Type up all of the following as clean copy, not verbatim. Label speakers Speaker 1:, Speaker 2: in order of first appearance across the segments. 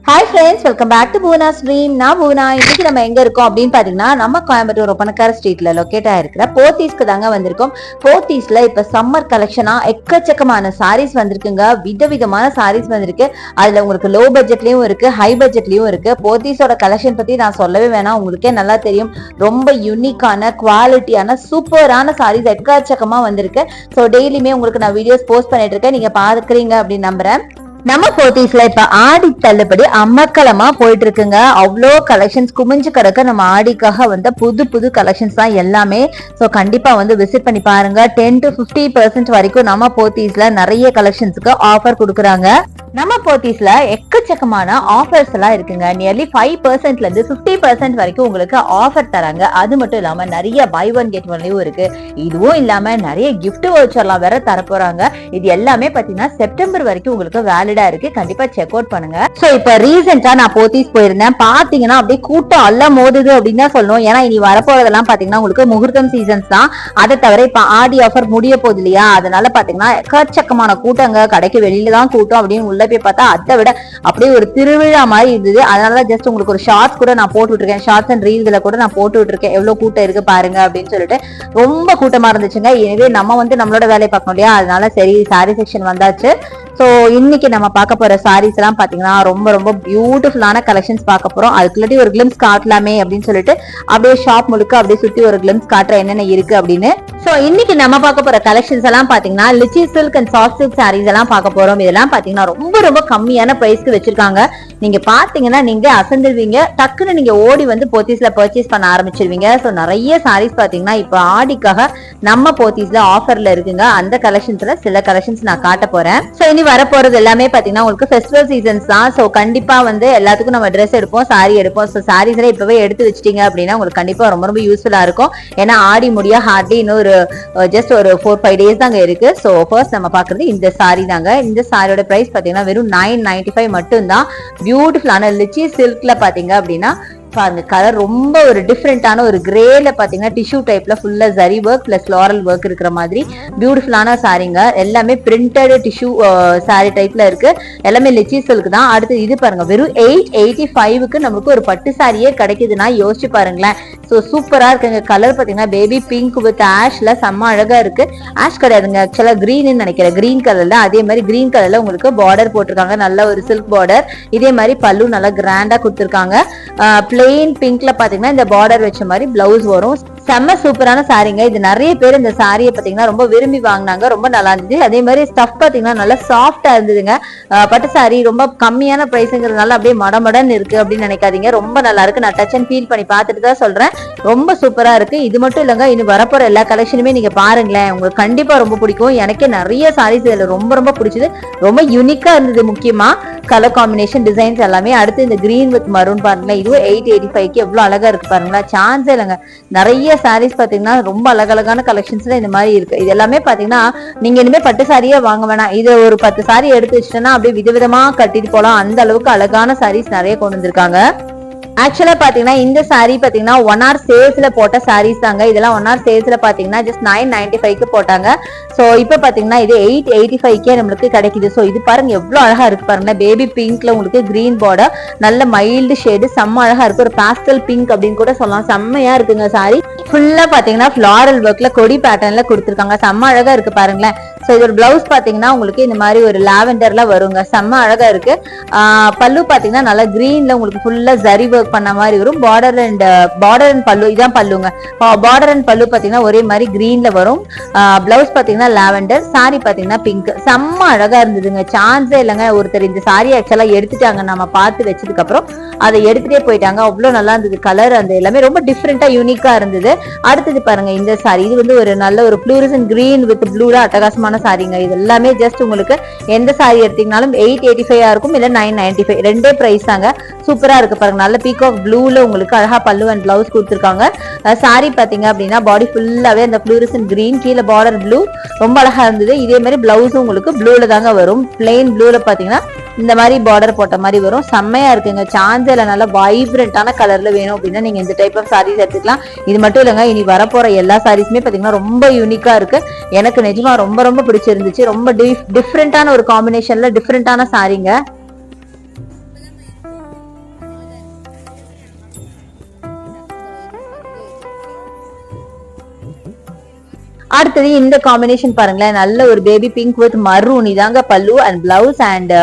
Speaker 1: Hi friends, welcome back to Poona stream. நான் பூனா. இன்னைக்கு நம்ம எங்க இருக்கோம் அப்படின்னு பாத்தீங்கன்னா, நம்ம கோயம்புத்தூர் ஒப்பனக்கார ஸ்ட்ரீட்ல லொக்கேட் ஆயிருக்கிற போத்தீஸ்க்கு தாங்க வந்திருக்கோம். போத்தீஸ்ல இப்ப சம்மர் கலெக்ஷனா எக்கச்சக்கமான சாரீஸ் வந்திருக்குங்க. விதவிதமான சாரீஸ் வந்திருக்கு. அதுல உங்களுக்கு லோ பட்ஜெட்லயும் இருக்கு, ஹை பட்ஜெட்லயும் இருக்கு. போத்தீஸோட கலெக்ஷன் பத்தி நான் சொல்லவே வேணாம், உங்களுக்கே நல்லா தெரியும். ரொம்ப யூனிக்கான குவாலிட்டியான சூப்பரான சாரீஸ் எக்கச்சக்கமா வந்திருக்கு. ஸோ டெய்லியுமே உங்களுக்கு நான் வீடியோஸ் போஸ்ட் பண்ணிட்டு இருக்கேன், நீங்க பாக்குறீங்க அப்படின்னு நம்புறேன். நம்ம போத்தீஸ்ல இப்ப ஆடி தள்ளுபடி அம்மக்களமா போயிட்டு இருக்குங்க. அவ்வளோ கலெக்ஷன்ஸ் குமிஞ்சு கிடக்க. நம்ம ஆடிக்காக வந்த புது புது கலெக்ஷன்ஸ் தான் எல்லாமே. ஸோ கண்டிப்பா வந்து விசிட் பண்ணி பாருங்க. 10 to 50% வரைக்கும் நம்ம போத்தீஸ்ல நிறைய கலெக்ஷன்ஸ்க்கு ஆஃபர் கொடுக்குறாங்க. நம்ம போத்தீஸ்ல எக்கச்சக்கமான ஆஃபர்ஸ் எல்லாம் இருக்குங்க. நியர்லி 5% இருந்து 50% வரைக்கும் உங்களுக்கு ஆஃபர் தராங்க. அது மட்டும் இல்லாம நிறைய பை ஒன் கெட் ஒன்லயும் இருக்கு. இதுவும் இல்லாம நிறைய கிஃப்ட் வவுச்சர்லாம் வேற தர போறாங்க. இது எல்லாமே பாத்தீங்கன்னா செப்டம்பர் வரைக்கும் உங்களுக்கு வேலிடா இருக்கு. கண்டிப்பா செக் அவுட் பண்ணுங்க. சோ இப்ப ரீசெண்டா நான் போத்தீஸ் போயிருந்தேன். பாத்தீங்கன்னா அப்படியே கூட்டம் எல்லாம் மோதுது அப்படின்னு தான் சொல்லணும். ஏன்னா இனி வரப்போறதெல்லாம் பாத்தீங்கன்னா உங்களுக்கு முகூர்த்தம் சீசன்ஸ் தான். அதை தவிர இப்ப ஆடி ஆஃபர் முடிய போகுது இல்லையா, அதனால பாத்தீங்கன்னா எக்கச்சக்கமான கூட்டங்க. கடைக்கு வெளியில தான் கூட்டம் அப்படின்னு உள்ள போய் பார்த்தா அதை விட அப்படியே ஒரு திருவிழா மாதிரி இருந்தது. அதனாலதான் ஜஸ்ட் உங்களுக்கு ஒரு ஷார்ட்ஸ் கூட நான் போட்டு விட்டுருக்கேன். ஷார்ட்ஸ் அண்ட் ரீல்ஸ்ல கூட நான் போட்டு விட்டுருக்கேன், எவ்வளவு கூட்டம் இருக்கு பாருங்க அப்படின்னு சொல்லிட்டு. ரொம்ப கூட்டமா இருந்துச்சுங்க. எனவே நம்ம வந்து நம்மளோட வேலையை பார்க்கணும் இல்லையா, அதனால சரி சாரி செக்ஷன் வந்தாச்சு. ஸோ இன்னைக்கு நம்ம பார்க்க போற சாரீஸ் எல்லாம் பாத்தீங்கன்னா ரொம்ப ரொம்ப பியூட்டிஃபுல்லான கலெக்ஷன்ஸ் பார்க்க போறோம். அதுக்குள்ளாட்டி ஒரு கிளிம்ஸ் காட்டலாமே அப்படின்னு சொல்லிட்டு அப்படியே ஷாப் முழுக்க அப்படியே சுத்தி ஒரு கிளிம்ஸ் காட்டுற என்னென்ன இருக்கு அப்படின்னு. சோ இன்னைக்கு நம்ம பார்க்க போற கலெக்ஷன்ஸ் எல்லாம் பாத்தீங்கன்னா lichi silk and soft silk saris எல்லாம் பார்க்க போறோம். இதெல்லாம் பாத்தீங்கன்னா ரொம்ப ரொம்ப கம்மியான பிரைஸ்க்கு வச்சிருக்காங்க. நீங்க பாத்தீங்கன்னா நீங்க அசந்துருவீங்க. டக்குன்னு நீங்க ஓடி வந்து போத்தீஸ்ல பர்ச்சேஸ் பண்ண ஆரம்பிச்சிருவீங்க. சோ நிறைய சாரீஸ் பாத்தீங்கன்னா இப்ப ஆடிக்காக நம்ம போத்தீஸ்ல ஆஃபர்ல இருக்குங்க. அந்த கலெக்ஷன்ஸ்ல சில கலெக்ஷன்ஸ் நான் காட்ட போறேன். சோ இனி வரப்போறது எல்லாமே பாத்தீங்கன்னா உங்களுக்கு ஃபெஸ்டிவல் சீசன்ஸ் தான். சோ கண்டிப்பா வந்து எல்லாத்துக்கும் நம்ம ட்ரெஸ் எடுப்போம், சாரி எடுப்போம். சோ சாரீஸ் எல்லாம் இப்பவே எடுத்து வச்சிட்டீங்க அப்படின்னா உங்களுக்கு கண்டிப்பா ரொம்ப ரொம்ப யூஸ்ஃபுல்லா இருக்கும். ஏன்னா ஆடி முடியா ஹார்ட்லி இன்னும் ஜஸ்ட் ஒரு 4-5 டேஸ் தாங்க இருக்கு. சோ ஃபர்ஸ்ட் நம்ம பாக்குறது இந்த சாரி தாங்க. இந்த சாரியோட பிரைஸ் பாத்தீங்கன்னா வெறும் 995 மட்டும் தான். பியூட்டிஃபுல்லான லிச்சி சில்க்ல பாத்தீங்க அப்படின்னா பாருங்க, கலர் ரொம்ப ஒரு டிஃப்ரெண்டான ஒரு கிரேல பாத்தீங்கன்னா டிஷ்யூ டைப்ல ஃபுல்லா zari work plus floral work இருக்கிற மாதிரி பியூட்டிஃபுல்லான சாரீங்க. எல்லாமே பிரிண்டட் டிஷ்யூ சாரி டைப்ல இருக்கு. எல்லாமே லிச்சி சில்க் தான். அடுத்து இது பாருங்க, வெறும் 885க்கு நமக்கு ஒரு பட்டு சாரியே கிடைக்குதுன்னா யோசிச்சு பாருங்களேன். ஸோ சூப்பரா இருக்குங்க. கலர் பாத்தீங்கன்னா பேபி பிங்க் வித் ஆஷ்ல செம்ம அழகா இருக்கு. ஆஷ் கிடையாதுங்க, ஆக்சுவலா கிரீன் நினைக்கிறேன். கிரீன் கலர்ல அதே மாதிரி கிரீன் கலர்ல உங்களுக்கு பார்டர் போட்டிருக்காங்க. நல்ல ஒரு சில்க் பார்டர். இதே மாதிரி பல்லு நல்லா கிராண்டா கொடுத்துருக்காங்க. பிளெயின் பிங்க்ல பாத்தீங்கன்னா இந்த பார்டர் வச்ச மாதிரி பிளவுஸ் வரும். செம்ம சூப்பரான சாரீங்க. இது நிறைய பேர் இந்த சாரியை பாத்தீங்கன்னா ரொம்ப விரும்பி வாங்கினாங்க. ரொம்ப நல்லா இருந்துச்சு. அதே மாதிரி ஸ்டஃப் பாத்தீங்கன்னா நல்லா சாஃப்டா இருந்ததுங்க. பட்டு சாரி ரொம்ப கம்மியான பிரைஸ்ங்கிறதுனால அப்படியே மடமடன்னு இருக்கு அப்படின்னு நினைக்காதீங்க. ரொம்ப நல்லா இருக்கு. நான் டச் அண்ட் ஃபீல் பண்ணி பார்த்துட்டு தான் சொல்றேன். ரொம்ப சூப்பரா இருக்கு. இது மட்டும் இல்லங்க, இனி வரப்போற எல்லா கலெக்ஷனுமே நீங்க பாருங்களேன், உங்களுக்கு கண்டிப்பா ரொம்ப பிடிக்கும். எனக்கே நிறைய சாரீஸ் இதுல ரொம்ப ரொம்ப பிடிச்சது. ரொம்ப யூனிக்கா இருந்தது. முக்கியமா கலர் காம்பினேஷன் டிசைன்ஸ் எல்லாமே. அடுத்து இந்த கிரீன் வித் மரூன் பாருங்களேன், இதுவும் 885க்கு எவ்வளவு அழகா இருக்கு பாருங்களா. சான்ஸே இல்லைங்க. நிறைய சாரீஸ் பாத்தீங்கன்னா ரொம்ப அழகழகான கலெக்ஷன்ஸ்ல இந்த மாதிரி இருக்கு. இது எல்லாமே பாத்தீங்கன்னா நீங்க இனிமே பட்டு சாரியே வாங்க வேணாம். இது ஒரு 10 சாரி எடுத்து வச்சுட்டோன்னா அப்படியே விதவிதமா கட்டிட்டு போலாம். அந்த அளவுக்கு அழகான சாரீஸ் நிறைய கொண்டு வந்திருக்காங்க. ஆக்சுவலா பாத்தீங்கன்னா இந்த சாரி பாத்தீங்கன்னா 1 hour சேல்ஸ்ல போட்ட சாரீஸ் தாங்க. இதெல்லாம் 1 hour சேல்ஸ்ல பாத்தீங்கன்னா ஜஸ்ட் 995க்கு போட்டாங்க. சோ இப்ப பாத்தீங்கன்னா இது 885க்கே நம்மளுக்கு கிடைக்குது. சோ இது பாருங்க எவ்வளவு அழகா இருக்கு பாருங்க. பேபி பிங்க்ல உங்களுக்கு கிரீன் பார்டர், நல்ல மைல்டு ஷேடு, செம்ம அழகா இருக்கு. ஒரு பாஸ்டல் பிங்க் அப்படின்னு கூட சொல்லலாம். செம்மையா இருக்குங்க சாரி. ஃபுல்லா பாத்தீங்கன்னா ஃபிளாரல் ஒர்க்ல கொடி பேட்டர்ன்ல கொடுத்துருக்காங்க. செம்ம அழகா இருக்கு பாருங்களேன். சோ இதோட பிளவுஸ் பாத்தீங்கன்னா உங்களுக்கு இந்த மாதிரி ஒரு லாவெண்டர்ல வருங்க. செம்ம அழகா இருக்கு. பல்லு பாத்தீங்கன்னா நல்லா கிரீன்ல உங்களுக்கு ஃபுல்லா ஜரி ஒர்க் பண்ண மாதிரி வரும். பார்டர் அண்ட் பல்லு இதான் பல்லுங்க. பார்டர் அண்ட் பல்லு பாத்தீங்கன்னா ஒரே மாதிரி கிரீன்ல வரும். பிளவுஸ் பாத்தீங்கன்னா லாவெண்டர், சாரி பாத்தீங்கன்னா பிங்க். செம்ம அழகா இருந்ததுங்க. சான்ஸே இல்லைங்க. ஒருத்தர் இந்த சாரி ஆக்சுவலா எடுத்துட்டாங்க, நம்ம பார்த்து வச்சதுக்கு அப்புறம் அதை எடுத்துட்டே போயிட்டாங்க. அவ்வளவு நல்லா இருந்தது. கலர் அந்த எல்லாமே ரொம்ப டிஃப்ரெண்டா யூனிக்கா இருந்தது. அடுத்தது பாருங்க இந்த சாரி. இது வந்து ஒரு நல்ல ஒரு ஃப்ளூரசன்ட் கிரீன் வித் ப்ளூல அட்டகாசமான சாரிங்க. இது எல்லாமே ஜஸ்ட் உங்களுக்கு எந்த சாரி எடுத்தீங்கனாலும் 885 இருக்கும், இல்ல 995. ரெண்டே பிரைஸ் தாங்க. சூப்பரா இருக்கு பாருங்க. நல்ல பீகாக் ப்ளூல உங்களுக்கு அழகா பல்லு அண்ட் பிளவுஸ் கொடுத்துருக்காங்க. சாரி பாத்தீங்க அப்படின்னா பாடி ஃபுல்லாவே அந்த ஃப்ளூரசன்ட் கிரீன், கீழே பார்டர் ப்ளூ, ரொம்ப அழகா இருந்தது. இதே மாதிரி பிளவுஸும் உங்களுக்கு ப்ளூல தாங்க வரும். பிளெயின் ப்ளூல பாத்தீங்கன்னா இந்த மாதிரி பார்டர் போட்ட மாதிரி வரும். செம்மையா இருக்குங்க. சான்ஸ்ல நல்ல வைப்ரண்டான கலர்ல வேணும் அப்படின்னா நீங்க இந்த டைப் ஆஃப் சாரீஸ் எடுத்துக்கலாம். இது மட்டும் இல்லைங்க, இனி வரப்போற எல்லா சாரீஸுமே பாத்தீங்கன்னா ரொம்ப யூனிக்கா இருக்கு. எனக்கு நிஜமா ரொம்ப ரொம்ப பிடிச்சிருந்துச்சு. ரொம்ப டிஃப்ரெண்டான ஒரு காம்பினேஷன்ல டிஃப்ரெண்டான சாரீங்க. அடுத்தது இந்த காம்பினேஷன் பாருங்களேன், நல்ல ஒரு பேபி பிங்க் வித் மரூன். இதாங்க பல்லு அண்ட் பிளவுஸ் அண்ட்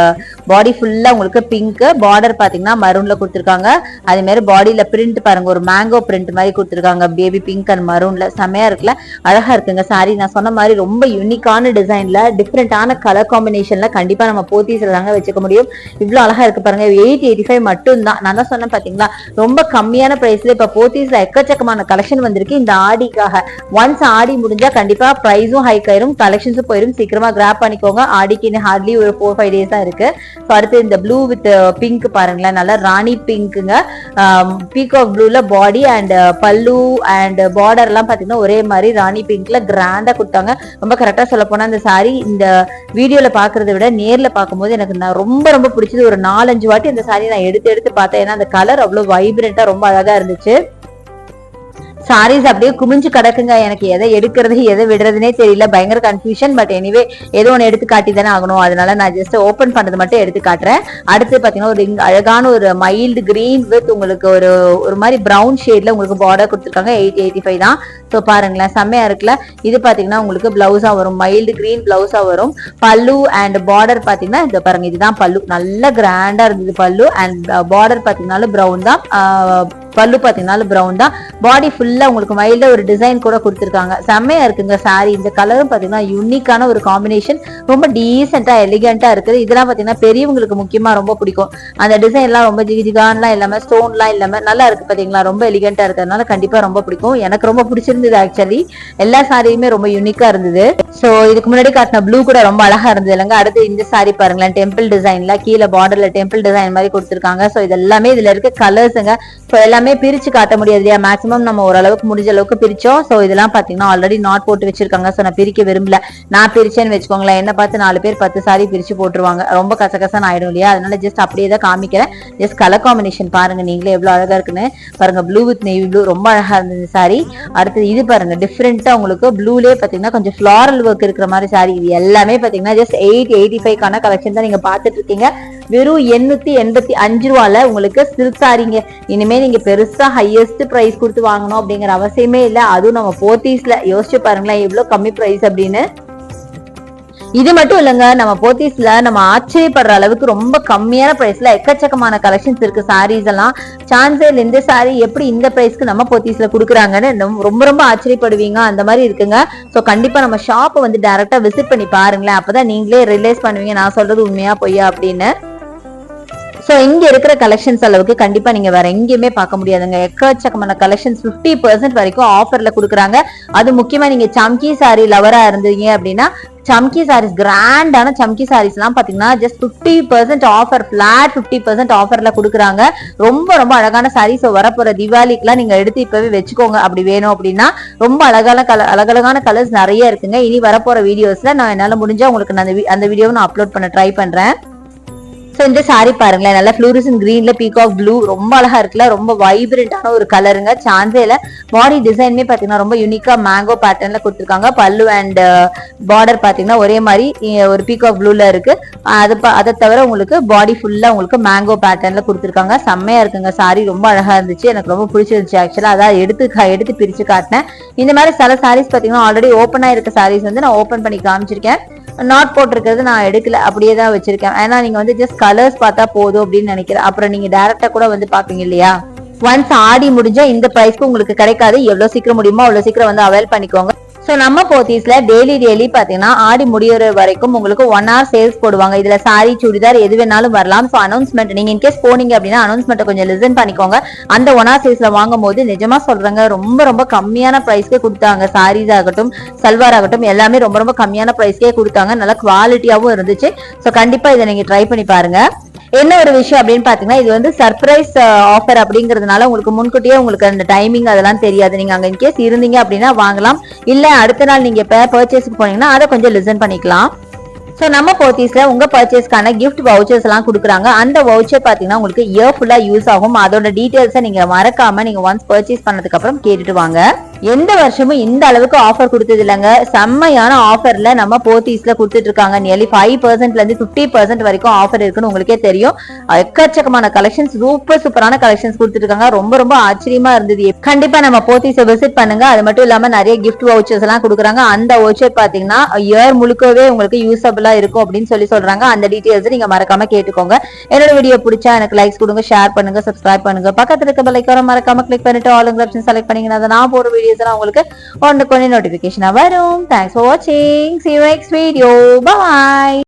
Speaker 1: பாடி ஃபுல்லா உங்களுக்கு பிங்க், பார்டர் பாத்தீங்கன்னா மரூன்ல கொடுத்துருக்காங்க. அதே மாதிரி பாடியில பிரிண்ட் பாருங்க, ஒரு மேங்கோ பிரிண்ட் மாதிரி கொடுத்துருக்காங்க பேபி பிங்க் அண்ட் மரூன்ல. செமையா இருக்குல்ல, அழகா இருக்குங்க சாரி. நான் சொன்ன மாதிரி ரொம்ப யூனிக்கான டிசைன்ல டிஃப்ரெண்டான கலர் காம்பினேஷன்ல கண்டிப்பா நம்ம போத்தீஸ்ல தாங்க வச்சுக்க முடியும். இவ்வளவு அழகா இருக்கு பாருங்க. 885 மட்டும் தான். நான் தான் சொன்னேன் பாத்தீங்களா, ரொம்ப கம்மியான பிரைஸ்ல இப்ப போத்தீஸ்ல எக்கச்சக்கமான கலெக்ஷன் வந்திருக்கு இந்த ஆடிக்காக. ஒன்ஸ் ஆடி முடிஞ்சா கண்டிப்பா பிரைஸும் ஹைக் ஆயிரும், கலெக்ஷன்ஸும் போயிரும். சீக்கிரமா கிராப் பண்ணிக்கோங்க. ஆடிக்கு இன்னும் ஹார்ட்லி ஒரு 4-5 டேஸ் தான் இருக்கு. அடுத்து இந்த ப்ளூ வித் பிங்க் பாருங்களேன், நல்லா ராணி பிங்க்குங்க. பீகாக் ப்ளூல பாடி அண்ட் பல்லு அண்ட் பார்டர் எல்லாம் பாத்தீங்கன்னா ஒரே மாதிரி ராணி பிங்க்ல கிராண்டா கொடுத்தாங்க. ரொம்ப கரெக்டா சொல்ல போனா இந்த சாரி இந்த வீடியோல பாக்குறத விட நேர்ல பார்க்கும்போது எனக்கு ரொம்ப ரொம்ப பிடிச்சது. ஒரு 4-5 வாட்டி இந்த சாரி நான் எடுத்து பார்த்தேன். ஏன்னா அந்த கலர் அவ்வளவு வைப்ரண்டா ரொம்ப அழகா இருந்துச்சு. சாரீஸ் அப்படியே குமிஞ்சு கிடக்குங்க. எனக்கு எதை எடுக்கிறது எதை விடுறதுனே தெரியல, பயங்கர கன்ஃபியூஷன். பட் எனிவே ஏதோ ஒன்று எடுத்து காட்டி தானே ஆகணும், அதனால நான் ஜஸ்ட் ஓப்பன் பண்ணது மட்டும் எடுத்து காட்டுறேன். அடுத்து பாத்தீங்கன்னா ஒரு அழகான ஒரு மைல்டு கிரீன் வித் உங்களுக்கு ஒரு மாதிரி பிரவுன் ஷேட்ல உங்களுக்கு பார்டர் கொடுத்துருக்காங்க. 885 தான். ஸோ பாருங்களேன், செம்மையா இருக்குல்ல. இது பாத்தீங்கன்னா உங்களுக்கு பிளவுஸா வரும், மைல்டு கிரீன் பிளவுஸா வரும். பல்லு அண்ட் பார்டர் பாத்தீங்கன்னா இந்த பாருங்க, இதுதான் பல்லு. நல்ல கிராண்டா இருந்தது பல்லு. அண்ட் பார்டர் பாத்தீங்கன்னாலும் பிரவுன் தான், பல்லு பாத்தீங்கன்னாலும் பிரவுன் தான். பாடி ஃபுல்லா உங்களுக்கு மைல்டா ஒரு டிசைன் கூட கொடுத்துருக்காங்க. செம்மையா இருக்குங்க சாரி. இந்த கலரும் பாத்தீங்கன்னா யூனிக்கான ஒரு காம்பினேஷன், ரொம்ப டீசென்டா எலிகண்டா இருக்குது. இதெல்லாம் பாத்தீங்கன்னா பெரியவங்களுக்கு முக்கியமா ரொம்ப பிடிக்கும். அந்த டிசைன் எல்லாம் ரொம்ப ஜிகிஜிகான்லாம் இல்லாம ஸ்டோன்லாம் இல்லாம நல்லா இருக்கு பாத்தீங்களா, ரொம்ப எலிகண்டா இருக்கிறதுனால கண்டிப்பா ரொம்ப பிடிக்கும். எனக்கு ரொம்ப பிடிச்சிருந்தது ஆக்சுவலி. எல்லா சாரியுமே ரொம்ப யூனிக்கா இருந்தது. சோ இதுக்கு முன்னாடி காட்டின ப்ளூ கூட ரொம்ப அழகா இருந்தது இல்லைங்க. அடுத்து இந்த சாரி பாருங்களேன், டெம்பிள் டிசைன்ல கீழே பார்டர்ல டெம்பிள் டிசைன் மாதிரி கொடுத்துருக்காங்க. சோ இது எல்லாமே இதுல இருக்க கலர்ஸுங்க. ஸோ எல்லாமே பிரிச்சு காட்ட முடியாது இல்லையா, மேக்ஸிமம் நம்ம ஓரளவுக்கு முடிஞ்ச அளவுக்கு பிரிச்சோம். ஸோ இதெல்லாம் பாத்தீங்கன்னா ஆல்ரெடி நாட் போட்டு வச்சிருக்காங்க. ஸோ நான் பிரிக்க விரும்பல. நான் பிரிச்சேன்னு வச்சுக்கோங்களேன், என்ன பார்த்து 4 பேர் 10 சாரி பிரிச்சு போட்டுருவாங்க, ரொம்ப கசகசன்னு ஆயிடும் இல்லையா. அதனால ஜஸ்ட் அப்படியே தான் காமிக்கிறேன். ஜஸ்ட் கலர் காம்பினேஷன் பாருங்க நீங்களே எவ்வளவு அழகா இருக்குன்னு பாருங்க. ப்ளூ வித் நேவி ப்ளூ ரொம்ப அழகா இருந்தது சாரி. அடுத்து இது பாருங்க, டிஃப்ரெண்டா உங்களுக்கு ப்ளூலே பாத்தீங்கன்னா கொஞ்சம் ஃபிளாரல் ஒர்க் இருக்கிற மாதிரி சாரி. இது எல்லாமே பாத்தீங்கன்னா ஜஸ்ட் 885 கலெக்ஷன் தான் நீங்க பாத்துட்டு இருக்கீங்க. வெறும் 885 ரூபால உங்களுக்கு சில்க் சாரிங்க. இனிமே நீங்க பெருசா ஹையஸ்ட் பிரைஸ் கொடுத்து வாங்கணும் அப்படிங்கிற அவசியமே இல்ல. அதுவும் நம்ம போத்தீஸ்ல யோசிச்சு பாருங்களேன் எவ்வளவு கம்மி பிரைஸ் அப்படின்னு. இது மட்டும் இல்லங்க, நம்ம போத்தீஸ்ல நம்ம ஆச்சரியப்படுற அளவுக்கு ரொம்ப கம்மியான பிரைஸ்ல எக்கச்சக்கமான கலெக்ஷன்ஸ் இருக்கு. சாரீஸ் எல்லாம் சான்சேல் இந்த சாரி எப்படி இந்த பிரைஸ்க்கு நம்ம போத்தீஸ்ல குடுக்குறாங்கன்னு ரொம்ப ரொம்ப ஆச்சரியப்படுவீங்க. அந்த மாதிரி இருக்குங்க. சோ கண்டிப்பா நம்ம ஷாப்பை வந்து டைரக்டா விசிட் பண்ணி பாருங்களேன், அப்பதான் நீங்களே ரியலைஸ் பண்ணுவீங்க நான் சொல்றது உண்மையா பொய்யா அப்படின்னு. சோ இங்க இருக்கிற கலெக்ஷன்ஸ் அளவுக்கு கண்டிப்பா நீங்க வேற எங்கேயுமே பார்க்க முடியாதுங்க. எக்கச்சக்கமான கலெக்ஷன்ஸ் 50% வரைக்கும் ஆஃபர்ல கொடுக்குறாங்க. அது முக்கியமா நீங்க சம்கி சாரி லவரா இருந்தீங்க அப்படின்னா சம்கி சாரீஸ், கிராண்டான சம்கி சாரீஸ் எல்லாம் பாத்தீங்கன்னா ஜஸ்ட் 50% ஆஃபர், பிளாட் 50% ஆஃபர்ல கொடுக்குறாங்க. ரொம்ப ரொம்ப அழகான சாரீஸ். வரப்போற தீபாவளிக்குலாம் நீங்க எடுத்து இப்பவே வச்சுக்கோங்க அப்படி வேணும் அப்படின்னா. ரொம்ப அழகழகான கலர்ஸ் நிறைய இருக்குங்க. இனி வரப்போற வீடியோஸ்ல நான் என்னால முடிஞ்சா உங்களுக்கு அந்த வீடியோவை நான் அப்லோட் பண்ண ட்ரை பண்றேன். சோ இந்த சாரி பாருங்களேன், நல்லா ஃப்ளூரசன் கிரீன்ல பீகாக் ப்ளூ ரொம்ப அழகா இருக்குல்ல, ரொம்ப வைப்ரண்டான ஒரு கலருங்க. சான்சேல பாடி டிசைன்மே பாத்தீங்கன்னா ரொம்ப யூனிக்கா மேங்கோ பேட்டர்ன்ல கொடுத்துருக்காங்க. பல்லு அண்ட் பார்டர் பாத்தீங்கன்னா ஒரே மாதிரி ஒரு பீகாக் ப்ளூல இருக்கு. அதை தவிர உங்களுக்கு பாடி ஃபுல்லா உங்களுக்கு மேங்கோ பேட்டர்ன்ல கொடுத்துருக்காங்க. செம்மையா இருக்குங்க சாரி, ரொம்ப அழகா இருந்துச்சு, எனக்கு ரொம்ப பிடிச்சிருந்துச்சு ஆக்சுவலா. அதான் எடுத்து பிரிச்சு காட்டினேன். இந்த மாதிரி சில சாரீஸ் பாத்தீங்கன்னா ஆல்ரெடி ஓப்பனா இருக்க சாரீஸ் வந்து நான் ஓப்பன் பண்ணி காமிச்சிருக்கேன். நாட் போட்டிருக்கிறது நான் எடுக்கல, அப்படியே தான் வச்சிருக்கேன். ஏன்னா நீங்க வந்து ஜஸ்ட் கலர்ஸ் பார்த்தா போதும் அப்படின்னு நினைக்கிறேன். அப்புறம் நீங்க டைரக்டா கூட வந்து பாப்பீங்க இல்லையா. ஒன்ஸ் ஆடி முடிஞ்சா இந்த பிரைஸ்க்கு உங்களுக்கு கிடைக்காது. எவ்வளவு சீக்கிரம் முடியுமோ அவ்வளவு சீக்கிரம் வந்து அவைல் பண்ணிக்கோங்க. சோ நம்ம போத்தீஸ்ல டெய்லி பாத்தீங்கன்னா ஆடி முடியற வரைக்கும் உங்களுக்கு 1 hour சேல்ஸ் போடுவாங்க. இதுல சாரி சுடிதார் எது வேணாலும் வரலாம். சோ அனௌன்ஸ்மெண்ட் நீங்க இன்கேஸ் போனீங்க அப்படின்னா அனௌன்ஸ்மெண்ட் கொஞ்சம் லிசன் பண்ணிக்கோங்க. அந்த 1 hour சேல்ஸ்ல வாங்கும் போது நிஜமா சொல்றாங்க ரொம்ப ரொம்ப கம்மியான பிரைஸ்க்கே கொடுத்தாங்க. சாரீஸ் ஆகட்டும் சல்வார் ஆகட்டும் எல்லாமே ரொம்ப ரொம்ப கம்மியான பிரைஸ்க்கே கொடுத்தாங்க. நல்ல குவாலிட்டியாவும் இருந்துச்சு. சோ கண்டிப்பா இதை நீங்க ட்ரை பண்ணி பாருங்க. என்ன ஒரு விஷயம் அப்படின்னு பாத்தீங்கன்னா இது வந்து சர்ப்ரைஸ் ஆஃபர் அப்படிங்கறதுனால உங்களுக்கு முன்கூட்டியே உங்களுக்கு அந்த டைமிங் அதெல்லாம் தெரியாது. நீங்க அங்க இன்கேஸ் இருந்தீங்க அப்படின்னா வாங்கலாம். இல்ல அடுத்த நாள் நீங்க இப்ப பர்ச்சேஸ்க்கு போனீங்கன்னா அதை கொஞ்சம் லிசன் பண்ணிக்கலாம். சோ நம்ம போத்தீஸ்ல உங்க பர்ச்சேஸ்க்கான கிஃப்ட் வவுச்சர்ஸ் எல்லாம் கொடுக்குறாங்க. அந்த வவுச்சர் பாத்தீங்கன்னா உங்களுக்கு இயர் ஃபுல்லா யூஸ் ஆகும். அதோட டீடைல்ஸை நீங்க மறக்காம நீங்க ஒன்ஸ் பர்ச்சேஸ் பண்ணதுக்கு அப்புறம் கேட்டுட்டு வாங்க. எந்த வருஷமும் இந்த அளவுக்கு ஆஃபர் கொடுத்தது இல்லைங்க. செம்மையான ஆஃபர்ல நம்ம போத்தீஸ்ல கொடுத்துட்டு இருக்காங்க. நியர்லி 5% இருந்து 50% வரைக்கும் ஆஃபர் இருக்குன்னு உங்களுக்கே தெரியும். எக்கச்சக்கமான கலெக்ஷன்ஸ், சூப்பரான கலெக்ஷன்ஸ் கொடுத்துட்டு இருக்காங்க. ரொம்ப ஆச்சரியமா இருந்தது. கண்டிப்பா நம்ம போத்தீஸை விசிட் பண்ணுங்க. அது மட்டும் இல்லாம நிறைய கிஃப்ட் வவுச்சர்ஸ் எல்லாம் கொடுக்குறாங்க. அந்த வவுச்சர் பாத்தீங்கன்னா இயர் முழுக்கவே உங்களுக்கு யூஸபிளா இருக்கும் அப்படின்னு சொல்றாங்க. அந்த டீடைல்ஸ் நீங்க மறக்காம கேட்டுக்கோங்க. என்னோட வீடியோ பிடிச்சா எனக்கு லைக்ஸ் கொடுங்க, ஷேர் பண்ணுங்க, சப்ஸ்கிரைப் பண்ணுங்க. பக்கத்துல இருக்க பெல் ஐகானை மறக்காம கிளிக் பண்ணிட்டு ஆல் ஆப்ஷன் செலக்ட் பண்ணீங்கன்னா நான் போற வீடியோஸ் எல்லாம் உங்களுக்கு ஒன்னுக்கு நோட்டிபிகேஷனா வரும். தேங்க்ஸ் ஃபார் வாட்சிங். See you next video. Bye.